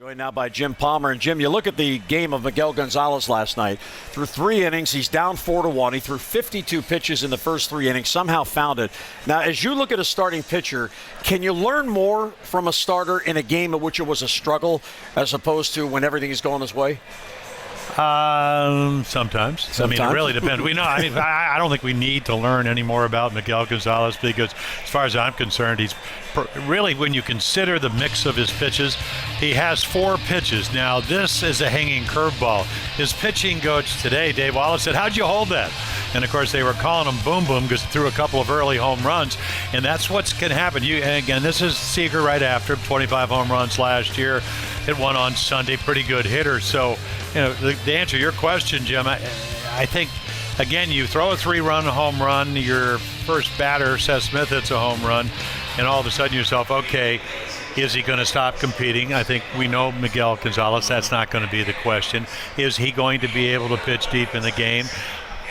Joined now by Jim Palmer. And Jim, you look at the game of Miguel Gonzalez last night. Through 3 innings, he's down 4-1. He threw 52 pitches in the first 3 innings, somehow found it. Now, as you look at a starting pitcher, can you learn more from a starter in a game in which it was a struggle as opposed to when everything is going his way? Sometimes. I mean, it really depends. I don't think we need to learn any more about Miguel Gonzalez because, as far as I'm concerned, he's really, when you consider the mix of his pitches, he has 4 pitches. Now, this is a hanging curveball. His pitching coach today, Dave Wallace, said, "How'd you hold that?" And, of course, they were calling him boom boom because he threw a couple of early home runs. And that's what's going to happen. Again, this is Seager right after him, 25 home runs last year. Hit one on Sunday, pretty good hitter. So, to answer your question, Jim, I think, again, you throw a 3-run home run, your first batter, Seth Smith, hits a home run, and all of a sudden yourself, okay, is he going to stop competing? I think we know Miguel Gonzalez, that's not going to be the question. Is he going to be able to pitch deep in the game?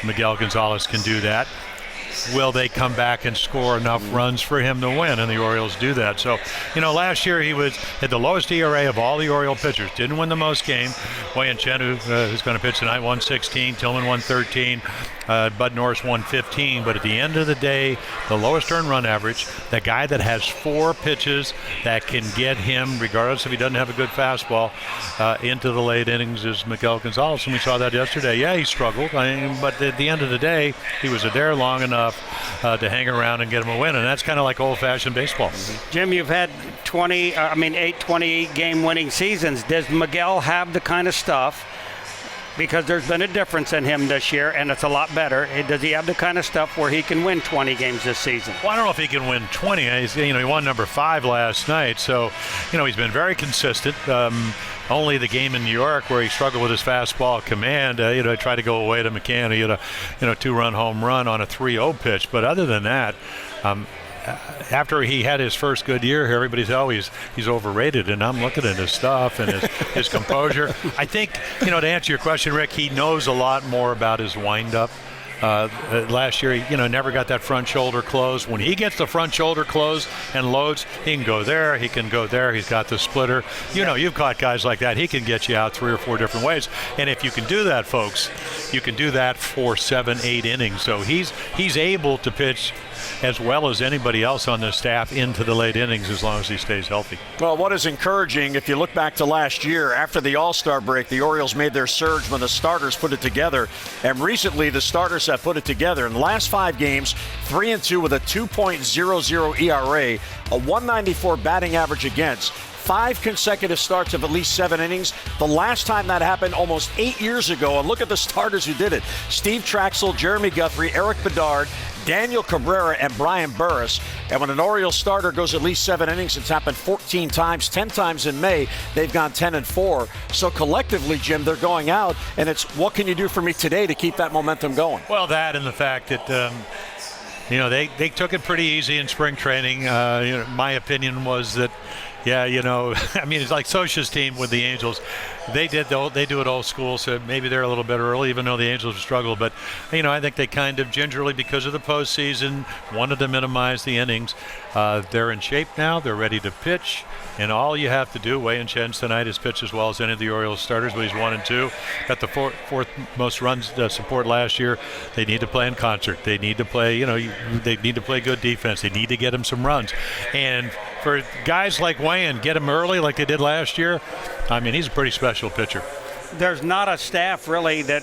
Miguel Gonzalez can do that. Will they come back and score enough runs for him to win? And the Orioles do that. So, last year he had the lowest ERA of all the Oriole pitchers. Didn't win the most game. Wei-Yin Chen, who's going to pitch tonight, 116. Tillman, 113. Bud Norris, 115. But at the end of the day, the lowest earned run average, the guy that has 4 pitches that can get him, regardless if he doesn't have a good fastball, into the late innings is Miguel Gonzalez. And we saw that yesterday. Yeah, he struggled. but at the end of the day, he was there long enough to hang around and get him a win, and that's kind of like old-fashioned baseball. Jim, you've had 8 28-game winning seasons. Does Miguel have the kind of stuff, because there's been a difference in him this year, and it's a lot better, does he have the kind of stuff where he can win 20 games this season? Well, I don't know if he can win 20. He won number 5 last night, so, he's been very consistent. Only the game in New York where he struggled with his fastball command, tried to go away to McCann. He had a 2-run home run on a 3-0 pitch. But other than that, after he had his first good year here, everybody's always he's overrated. And I'm looking at his stuff and his composure. I think, to answer your question, Rick, he knows a lot more about his windup. Last year, he never got that front shoulder closed. When he gets the front shoulder closed and loads, he can go there, he can go there. He's got the splitter. You've caught guys like that. He can get you out 3 or 4 different ways. And if you can do that, folks, you can do that for 7, 8 innings. So he's able to pitch as well as anybody else on the staff into the late innings as long as he stays healthy. Well, what is encouraging, if you look back to last year, after the All-Star break, the Orioles made their surge when the starters put it together. And recently, the starters have put it together. In the last 5 games, 3-2 with a 2.00 ERA, a 194 batting average against. 5 consecutive starts of at least 7 innings. The last time that happened almost 8 years ago. And look at the starters who did it. Steve Traxel, Jeremy Guthrie, Eric Bedard, Daniel Cabrera, and Brian Burris. And when an Orioles starter goes at least 7 innings, it's happened 14 times, 10 times in May. They've gone 10-4. So collectively, Jim, they're going out, and it's what can you do for me today to keep that momentum going? Well, that and the fact that they took it pretty easy in spring training. My opinion was that, it's like Socha's team with the Angels. They do it old school, so maybe they're a little bit early, even though the Angels have struggled. But, I think they kind of gingerly, because of the postseason, wanted to minimize the innings. They're in shape now. They're ready to pitch. And all you have to do, Wei-Yin Chen tonight, is pitch as well as any of the Orioles starters, but he's 1-2. Got the fourth most runs support last year. They need to play in concert. They need to play, they need to play good defense. They need to get him some runs. And for guys like Wei-Yin, get him early like they did last year, he's a pretty special pitcher. There's not a staff really that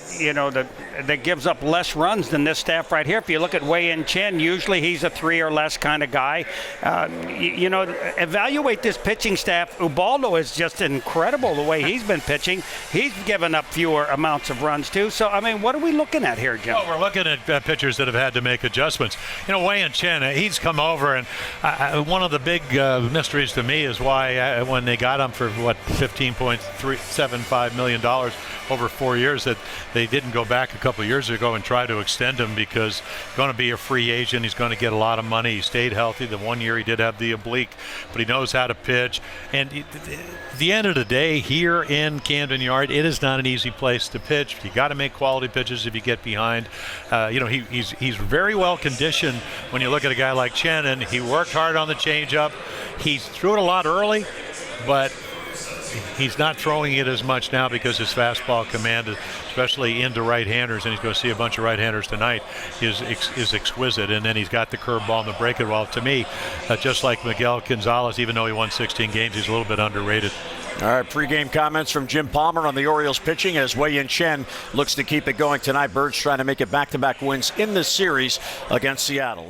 that gives up less runs than this staff right here. If you look at Wei-Yin Chen, usually he's a 3 or less kind of guy. Evaluate this pitching staff. Ubaldo is just incredible the way he's been pitching. He's given up fewer amounts of runs too. So what are we looking at here, Jim? Well, we're looking at pitchers that have had to make adjustments. Wei-Yin Chen, he's come over, and one of the big mysteries to me is why when they got him for $15.375 million over 4 years, that they didn't go back a couple of years ago and try to extend him, because he's going to be a free agent. He's going to get a lot of money. He stayed healthy. The 1 year he did have the oblique, but he knows how to pitch. And at the end of the day, here in Camden Yard, it is not an easy place to pitch. You got to make quality pitches if you get behind. He's very well conditioned when you look at a guy like Chen, and he worked hard on the changeup. He threw it a lot early, but he's not throwing it as much now because his fastball command, especially into right-handers, and he's going to see a bunch of right-handers tonight, is exquisite. And then he's got the curveball and the breaking ball. To me, just like Miguel Gonzalez, even though he won 16 games, he's a little bit underrated. All right, pregame comments from Jim Palmer on the Orioles pitching as Wei-Yin Chen looks to keep it going tonight. Birds trying to make it back-to-back wins in this series against Seattle.